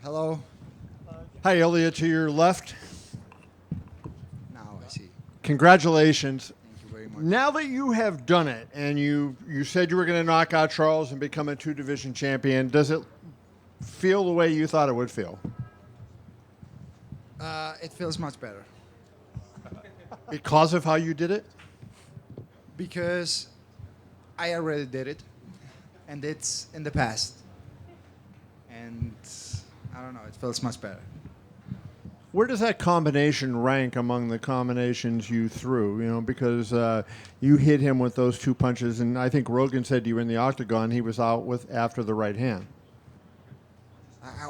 Hello. Hi, Ilia, to your left. Now I see. Congratulations. Thank you very much. Now that you have done it and you said you were going to knock out Charles and become a two-division champion, does it feel the way you thought it would feel? It feels much better Because of how you did it? because I already did it, and it's in the past. And I don't know. It feels much better. Where does that combination rank among the combinations you threw? You know, because you hit him with those two punches, and I think Rogan said you were in the octagon. He was out with after the right hand. I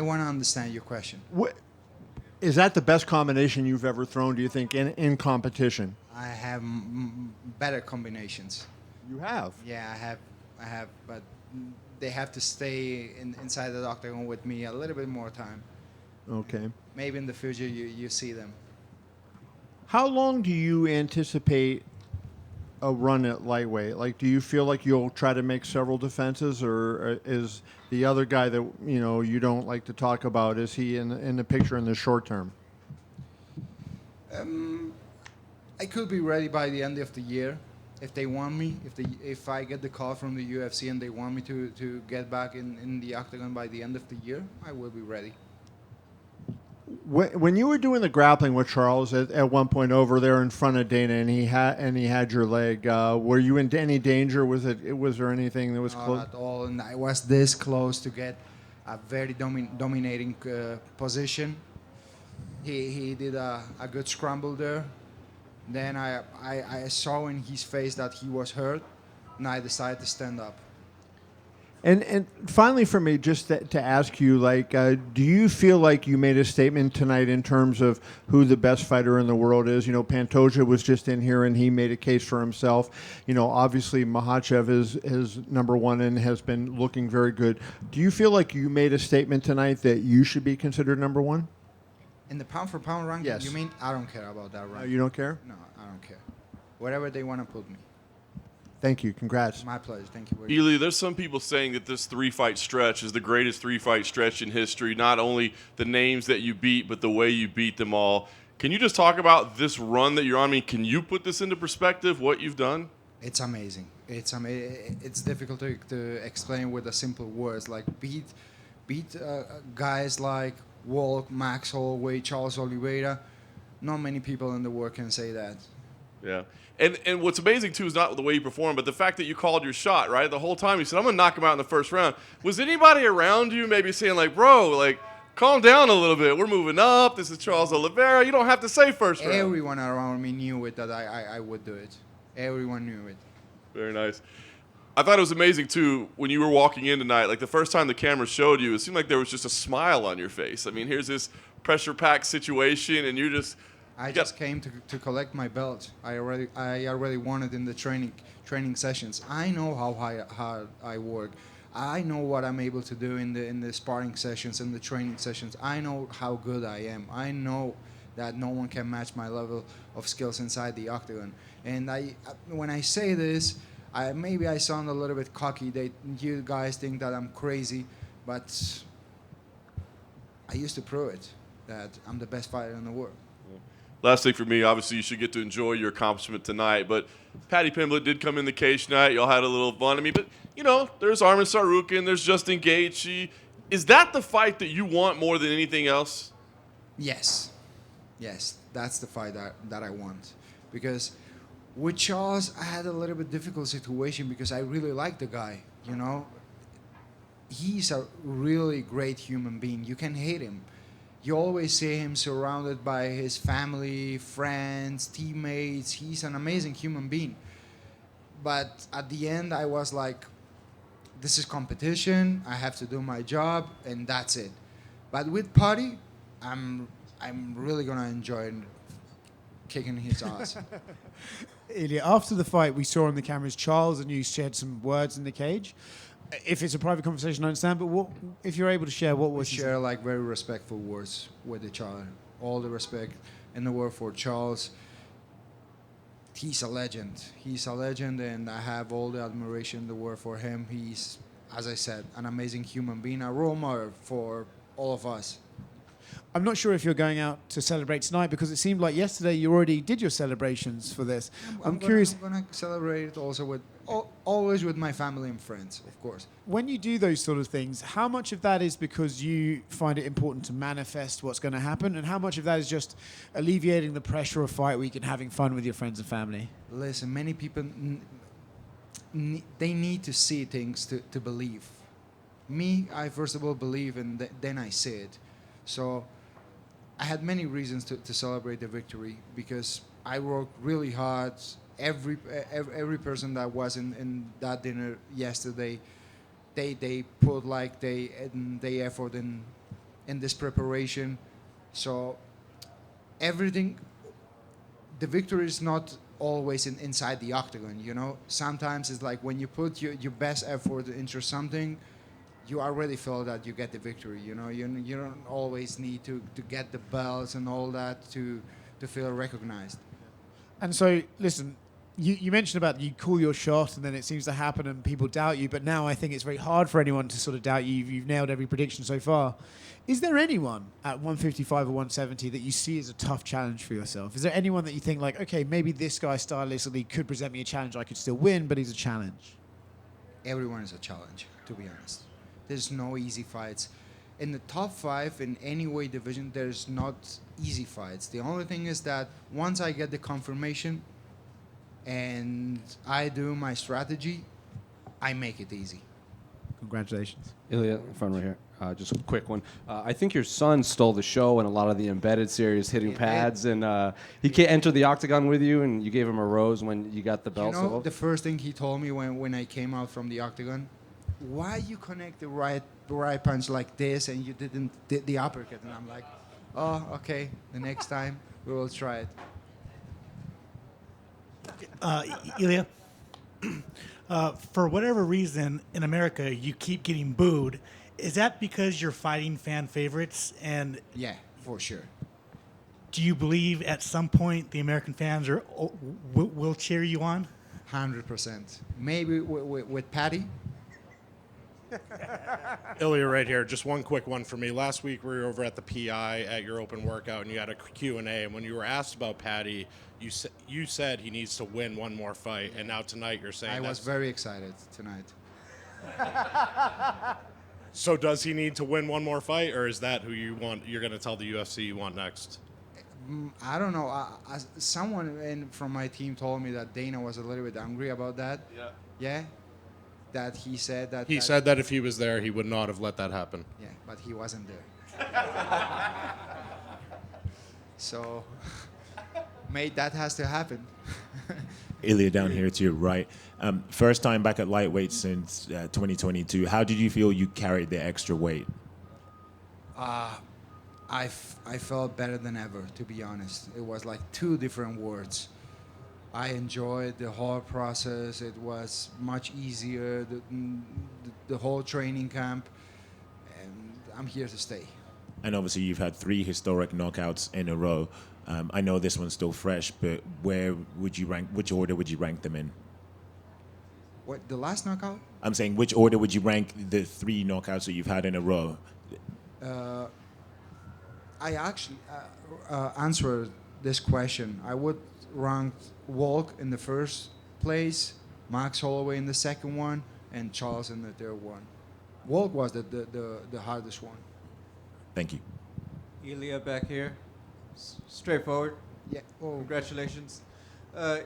want to understand your question. Is that the best combination you've ever thrown, do you think, in competition? I have better combinations. You have. Yeah, I have, but they have to stay inside the octagon with me a little bit more time. Okay. Maybe in the future you see them. How long do you anticipate a run at lightweight? Like, do you feel like you'll try to make several defenses, or is the other guy that you don't like to talk about, is he in the picture in the short term? I could be ready by the end of the year if they want me. If I get the call from the UFC and they want me to get back in the octagon by the end of the year, I will be ready. When you were doing the grappling with Charles at one point over there in front of Dana, and he had your leg, were you in any danger? Was there anything that was Not close? at all, and I was this close to get a very dominating position. He did a good scramble there. Then I saw in his face that he was hurt, and I decided to stand up. And finally, for me, just to ask you, like, do you feel like you made a statement tonight in terms of who the best fighter in the world is? You know, Pantoja was just in here and he made a case for himself. You know, obviously Makhachev is number one and has been looking very good. Do you feel like you made a statement tonight that you should be considered number one? In the pound for pound ranking, Yes. you mean? I don't care about that ranking. You don't care? No, I don't care. Wherever they want to put me. Thank you. Congrats. My pleasure. Thank you very much. Ilia, there's some people saying that this three-fight stretch is the greatest three-fight stretch in history. Not only the names that you beat, but the way you beat them all. Can you just talk about this run that you're on? I mean, can you put this into perspective, what you've done? It's amazing. It's difficult to explain with the simple words. Like beat guys like Walk, Max Holloway, Charles Oliveira. Not many people in the world can say that. Yeah. And what's amazing, too, is not the way you performed, but the fact that you called your shot, right? The whole time you said, I'm going to knock him out in the first round. Was anybody around you maybe saying, like, bro, like, calm down a little bit. We're moving up. This is Charles Oliveira. You don't have to say first round. Everyone around me knew it that I would do it. Everyone knew it. Very nice. I thought it was amazing, too, when you were walking in tonight. Like, the first time the camera showed you, it seemed like there was just a smile on your face. I mean, here's this pressure-packed situation, and you're just... I just came to collect my belt. I already won it in the training sessions. I know how hard I work. I know what I'm able to do in the sparring sessions and the training sessions. I know how good I am. I know that no one can match my level of skills inside the octagon. And when I say this, maybe I sound a little bit cocky. You guys think that I'm crazy, but I used to prove it that I'm the best fighter in the world. Last thing for me, obviously, you should get to enjoy your accomplishment tonight. But Paddy Pimblett did come in the cage tonight. Y'all had a little fun. I mean, but, there's Arman Tsarukyan, there's Justin Gaethje. Is that the fight that you want more than anything else? Yes. Yes, that's the fight that I want. Because with Charles, I had a little bit difficult situation because I really like the guy, He's a really great human being. You can hate him. You always see him surrounded by his family, friends, teammates. He's an amazing human being. But at the end, I was like, this is competition. I have to do my job, and that's it. But with Paddy, I'm really going to enjoy kicking his ass. Ilia, after the fight, we saw on the cameras Charles and you shared some words in the cage. If it's a private conversation, I understand, but if you're able to share, what We was share like very respectful words with each other. All the respect in the world for Charles. He's a legend. He's a legend, and I have all the admiration in the world for him. He's, as I said, an amazing human being, a role model for all of us. I'm not sure if you're going out to celebrate tonight because it seemed like yesterday you already did your celebrations for this. I'm curious. I'm gonna celebrate it also with always with my family and friends, of course. When you do those sort of things, how much of that is because you find it important to manifest what's going to happen, and how much of that is just alleviating the pressure of fight week and having fun with your friends and family? Listen, many people they need to see things to believe. Me, I first of all believe, and then I see it. So I had many reasons to celebrate the victory because I worked really hard. Every person that was in that dinner yesterday, they put like they effort in this preparation. So everything, the victory is not always inside the octagon. You know, sometimes it's like when you put your best effort into something, you already feel that you get the victory. You know, you don't always need to get the belts and all that to feel recognized. And so, listen, you mentioned about you call your shot and then it seems to happen and people doubt you, but now I think it's very hard for anyone to sort of doubt you. You've nailed every prediction so far. Is there anyone at 155 or 170 that you see as a tough challenge for yourself? Is there anyone that you think like, okay, maybe this guy stylistically could present me a challenge I could still win, but he's a challenge? Everyone is a challenge, to be honest. There's no easy fights. In the top 5 in any weight division, there's not easy fights. The only thing is that once I get the confirmation and I do my strategy, I make it easy. Congratulations. Ilia, in front right here. Just a quick one. I think your son stole the show in a lot of the embedded series, hitting pads, and he can't enter the octagon with you, and you gave him a rose when you got the belt. You know, the first thing he told me when I came out from the octagon, why you connect the right punch like this and you didn't the uppercut? And I'm like, oh, okay, the next time we will try it. Ilia, for whatever reason in America you keep getting booed. Is that because you're fighting fan favorites? And Yeah, for sure. do you believe at some point the American fans will cheer you on? 100%. Maybe with Paddy. Ilia right here. Just one quick one for me. Last week we were over at the PI at your open workout, and you had a Q&A. And when you were asked about Paddy, you said he needs to win one more fight. And now tonight you're saying I was very excited tonight. So does he need to win one more fight, or is that who you want? You're going to tell the UFC you want next? I don't know. Someone from my team told me that Dana was a little bit angry about that. Yeah. Yeah? That he said that... He said that if he was there, he would not have let that happen. Yeah, but he wasn't there. So, mate, that has to happen. Ilia down here to your right. First time back at lightweight since 2022. How did you feel you carried the extra weight? I felt better than ever, to be honest. It was like 2 different words. I enjoyed the whole process. It was much easier, the whole training camp, and I'm here to stay. And obviously you've had 3 historic knockouts in a row. I know this one's still fresh, but where would you rank? Which order would you rank them in? What, the last knockout? I'm saying, which order would you rank the 3 knockouts that you've had in a row? I actually answered this question. I would rank Walk in the first place, Max Holloway in the second one, and Charles in the third one. Walk was the hardest one. Thank you. Ilia back here. Straightforward. Yeah. Oh, Congratulations.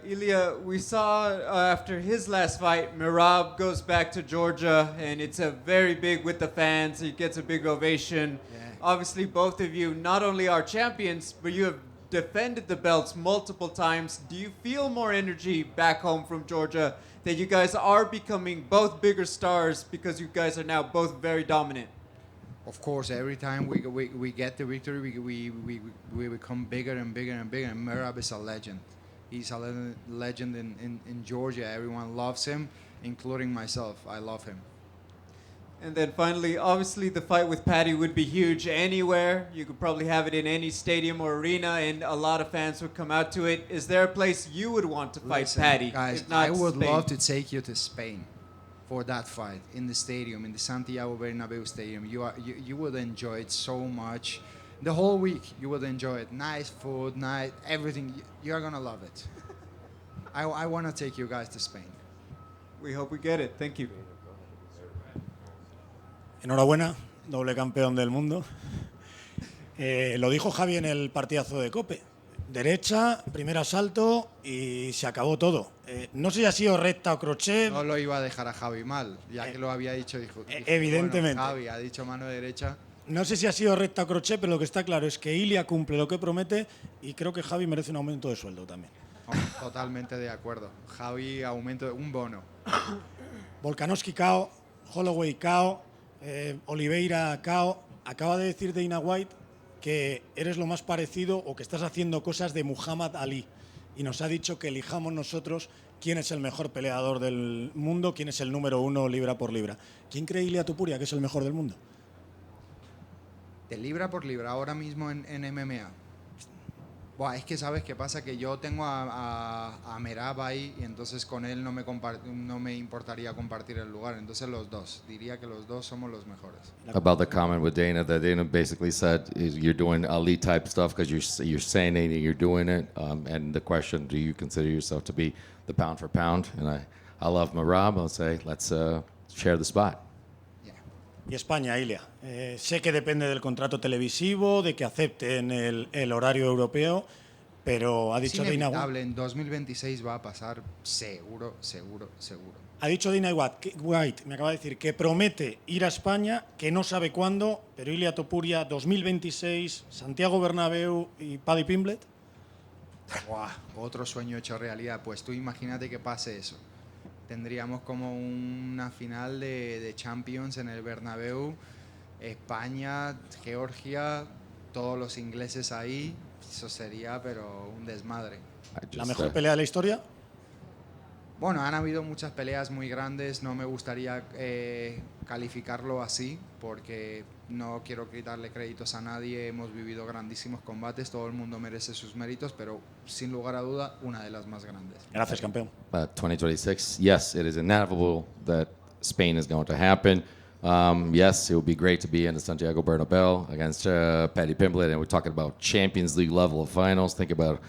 Ilia, we saw after his last fight, Merab goes back to Georgia, and it's a very big with the fans. He gets a big ovation. Yeah. Obviously, both of you not only are champions, but you have defended the belts multiple times. Do you feel more energy back home from Georgia that you guys are becoming both bigger stars because you guys are now both very dominant? of course, every time we get the victory, we become bigger and bigger and bigger. And Merab is a legend. He's a legend in Georgia. Everyone loves him, including myself. I love him. And then finally, obviously the fight with Paddy would be huge anywhere. You could probably have it in any stadium or arena, and a lot of fans would come out to it. Is there a place you would want to fight Listen, Paddy? guys, if not I would Spain? love to take you to Spain. for that fight in the stadium, in the Santiago Bernabeu Stadium. You would enjoy it so much. The whole week you would enjoy it. Nice food, nice everything. You're gonna love it. I want to take you guys to Spain. We hope we get it. Thank you. Enhorabuena, doble campeón del mundo. Lo dijo Javi en el partidazo de Cope. Derecha, primer asalto y se acabó todo. No sé si ha sido recta o crochet. No lo iba a dejar a Javi mal, ya que lo había dicho. Dijo, evidentemente. Bueno, Javi ha dicho mano derecha. No sé si ha sido recta o crochet, pero lo que está claro es que Ilia cumple lo que promete y creo que Javi merece un aumento de sueldo también. Totalmente de acuerdo. Javi, aumento, un bono. Volkanovski KO, Holloway KO, Oliveira KO. Acaba de decir Dana White que eres lo más parecido o que estás haciendo cosas de Muhammad Ali. Y nos ha dicho que elijamos nosotros quién es el mejor peleador del mundo, quién es el número 1 libra por libra. ¿Quién cree Ilia Topuria que es el mejor del mundo? De libra por libra, ahora mismo en MMA. Buah, es que sabes qué pasa, que yo tengo a Merab ahí y entonces con él no me importaría compartir el lugar. Entonces los dos, diría que los dos somos los mejores. About the comment with Dana, that Dana basically said you're doing Ali type stuff because you're saying it and you're doing it. And the question, do you consider yourself to be the pound for pound? And I love Merab. I'll say let's share the spot. Y España, Ilia. Sé que depende del contrato televisivo, de que acepten el horario europeo, pero ha dicho Dana White. En 2026 va a pasar seguro. Ha dicho Dana White, me acaba de decir, que promete ir a España, que no sabe cuándo, pero Ilia Topuria 2026, Santiago Bernabéu y Paddy Pimblett. Buah, otro sueño hecho realidad. Pues tú imagínate que pase eso. Tendríamos como una final de Champions en el Bernabéu, España, Georgia, todos los ingleses ahí. Eso sería, pero un desmadre. ¿La mejor pelea de la historia? Bueno, han habido muchas peleas muy grandes. No me gustaría calificarlo así, porque no quiero quitarle créditos a nadie. Hemos vivido grandísimos combates, todo el mundo merece sus méritos, pero sin lugar a duda, una de las más grandes. Gracias, campeón. 2026, yes, it is inevitable that Spain is going to happen. Yes, it would be great to be in the Santiago Bernabeu against Paddy Pimblett, and we're talking about Champions League level of finals. Think about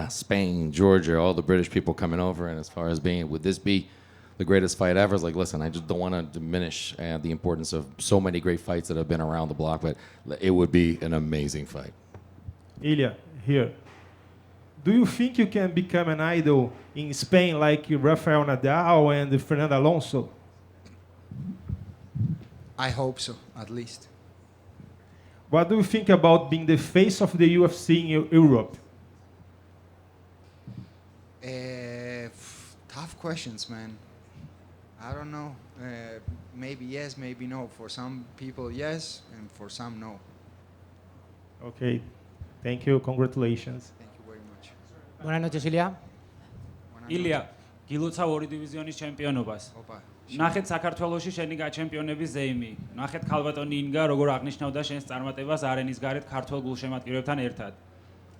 Spain, Georgia, all the British people coming over, and as far as being, would this be the greatest fight ever? It's like, listen, I just don't want to diminish the importance of so many great fights that have been around the block, but it would be an amazing fight. Ilia, here. Do you think you can become an idol in Spain like Rafael Nadal and Fernando Alonso? I hope so, at least. What do you think about being the face of the UFC in Europe? Tough questions, man. I don't know. Maybe yes, maybe no. For some people, yes, and for some, no. Okay. Thank you. Congratulations. Thank you very much. Buenas noches, Ilia. ილია, გილოცავ ორი დივიზიონის ჩემპიონობას. ნახეთ საქართველოში შენი გაჩემპიონების ზეიმი. ნახეთ ქალბატონი ინგა როგორ აღნიშნავდა შენს წარმატებას არენის გარეთ ქართულ გულშემატკივრებთან ერთად.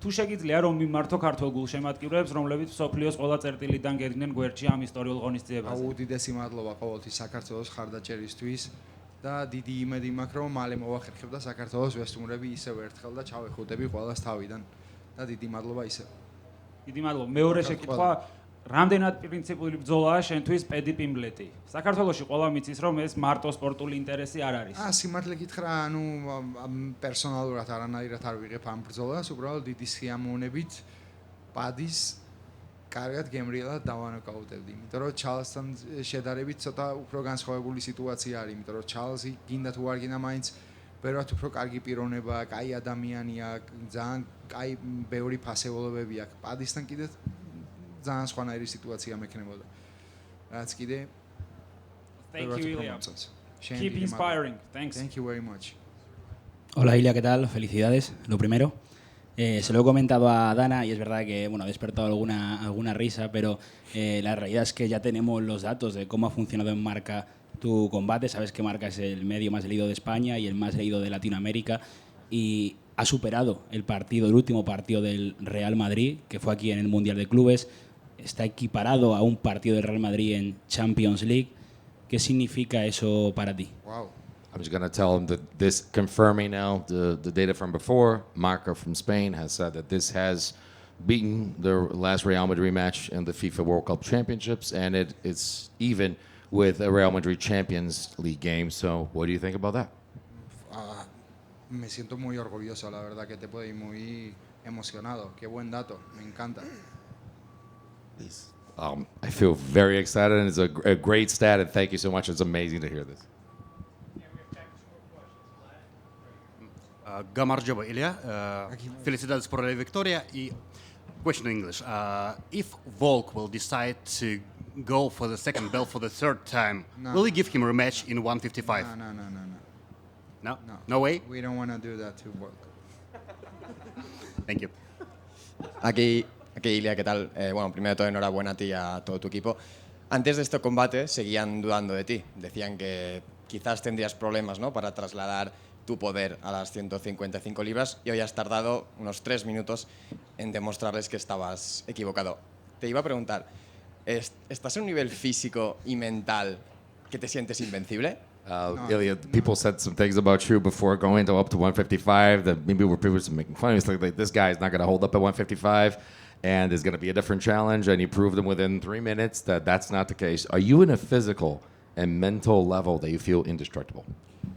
თუ შეგიძლია რომ მიმართო ქართულ გულშემატკივრებს, რომლებიც მსოფლიოს ყველა წერტილიდან გედგნენ გვერდში ამ ისტორიულ ღონისძიებაზე. უდიდესი მადლობა ყოველთვის საქართველოს ხარდაჭერისთვის და დიდი იმედი მაქვს რომ მალე მოვახერხებ და საქართველოს ვესტუმრები ისევ ერთხელ და ჩავეხუტები ყველას თავიდან და დიდი მადლობა ისევ. დიდი მადლობა. მეორე შეკითხვა, რამდენად პრინციპული ბრძოლაა შენთვის პედი პიმბლეტი? საქართველოში ყველა მიცის რომ ეს მარტო სპორტული ინტერესი არ არის. სიმართლე გითხრა, ანუ პერსონალურად არანაირად არ ვიღებ ამ ბრძოლას, უბრალოდ დიდი სიამოვნებით პადის კარგად გემრიელად დავანოკაუტებდი. იმიტომ რომ ჩარლსთან შედარებით ცოტა უფრო განსხვავებული სიტუაცია არის, იმიტომ რომ ჩარლზი გინდა თუ არ გინდა მაინც ბევრად უფრო კარგი პიროვნება, კაი ადამიანია, ძალიან კაი ბევრი ფასეულობები აქვს. პადისთან კიდე ძალიან სხვანაირი სიტუაცია მექნებოდა. რაც კიდე Thank you, Ilia. Keep inspiring. Thanks. Thank you very much. Hola, Ilia, ¿qué tal? Felicidades, lo primero. Se lo he comentado a Dana y es verdad que ha despertado alguna risa, pero la realidad es que ya tenemos los datos de cómo ha funcionado en Marca tu combate. Sabes que Marca es el medio más leído de España y el más leído de Latinoamérica y ha superado el último partido del Real Madrid, que fue aquí en el Mundial de Clubes. Está equiparado a un partido del Real Madrid en Champions League. ¿Qué significa eso para ti? Wow. I'm just going to tell him that this, confirming now the data from before, Marco from Spain has said that this has beaten the last Real Madrid match in the FIFA World Cup Championships, and it's even with a Real Madrid Champions League game. So what do you think about that? Me siento muy orgulloso, la verdad que te puedo ir muy emocionado. Qué buen dato, me encanta. I feel very excited, and it's a great stat, and thank you so much. It's amazing to hear this. Gamarjoba Ilia, felicidades por la victoria. Y question in English: if Volk will decide to go for the second belt for the third time, will you give him a rematch in 155? No. No way. We don't want to do that to work. Thank you. Aquí Ilia, ¿qué tal? Bueno, primero de todo, enhorabuena a ti y a todo tu equipo. Antes de este combate seguían dudando de ti. Decían que quizás tendrías problemas, ¿no?, para trasladar tu poder a las 155 libras, y hoy has tardado unos 3 minutos en demostrarles que estabas equivocado. Te iba a preguntar, ¿estás en un nivel físico y mental que te sientes invencible? Ilia, people said some things about you before going up to 155 that maybe were people making fun. It's like this guy is not going to hold up at 155, and there's going to be a different challenge, and you proved them within 3 minutes that that's not the case. Are you in a physical and mental level that you feel indestructible?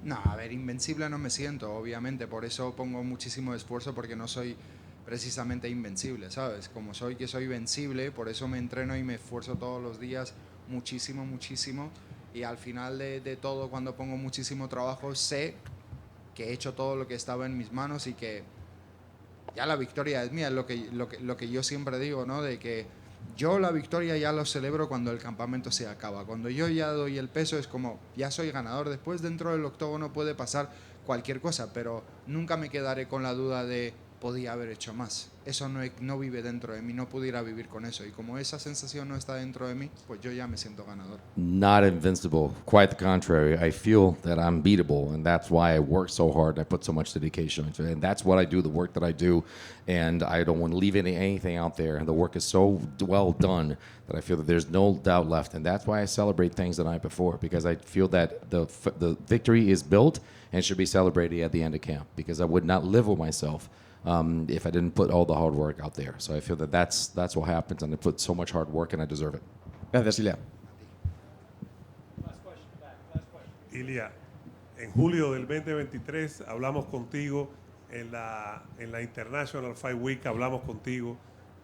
No, a ver, invencible no me siento, obviamente. Por eso pongo muchísimo esfuerzo, porque no soy precisamente invencible, ¿sabes? Como soy que soy vencible, por eso me entreno y me esfuerzo todos los días muchísimo. Y al final de todo, cuando pongo muchísimo trabajo, sé que he hecho todo lo que estaba en mis manos y que ya la victoria es mía. Es lo que yo siempre digo, ¿no? De que yo la victoria ya lo celebro cuando el campamento se acaba. Cuando yo ya doy el peso, es como, ya soy ganador. Después, dentro del octógono puede pasar cualquier cosa, pero nunca me quedaré con la duda de podía haber hecho más. Eso no vive dentro de mí, no pudiera vivir con eso. Y como esa sensación no está dentro de mí, pues yo ya me siento ganador. Not invincible. Quite the contrary. I feel that I'm beatable, and that's why I work so hard. I put so much dedication into it, and that's what I do, the work that I do, and I don't want to leave anything out there. And the work is so well done that I feel that there's no doubt left, and that's why I celebrate things the night before, because I feel that the victory is built and should be celebrated at the end of camp, because I would not live with myself if I didn't put all the hard work out there. So I feel that that's what happens, and I put so much hard work, and I deserve it. Gracias, Ilia. Ilia, en julio del 2023 hablamos contigo en la International Fight Week, hablamos contigo.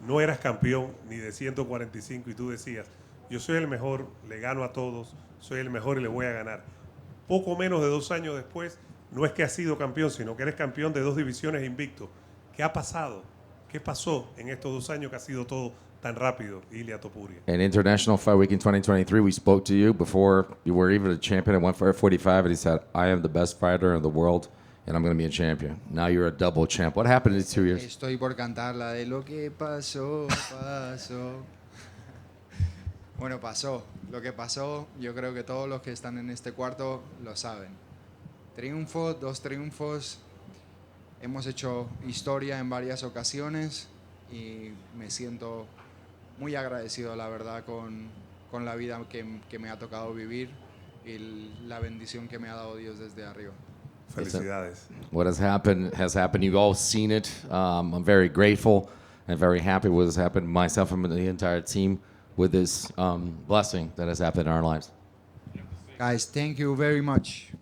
No eras campeón ni de 145 y tú decías, yo soy el mejor, le gano a todos, soy el mejor y le voy a ganar. Poco menos de 2 años después, no es que has sido campeón, sino que eres campeón de 2 divisiones invicto. ¿Qué ha pasado? ¿Qué pasó en estos 2 años que ha sido todo tan rápido, Ilia Topuria? In International Fight Week in 2023, we spoke to you before you were even a champion at 145, and he said, I am the best fighter in the world, and I'm going to be a champion. Now you're a double champ. What happened in these 2 years? Estoy por cantar la de lo que pasó. Bueno, pasó. Lo que pasó, yo creo que todos los que están en este cuarto lo saben. 2 triunfos. Hemos hecho historia en varias ocasiones y me siento muy agradecido, la verdad, con la vida que me ha tocado vivir y la bendición que me ha dado Dios desde arriba. Felicidades. What has happened has happened. You've all seen it. I'm very grateful and very happy with what has happened. Myself and the entire team with this blessing that has happened in our lives. Guys, thank you very much.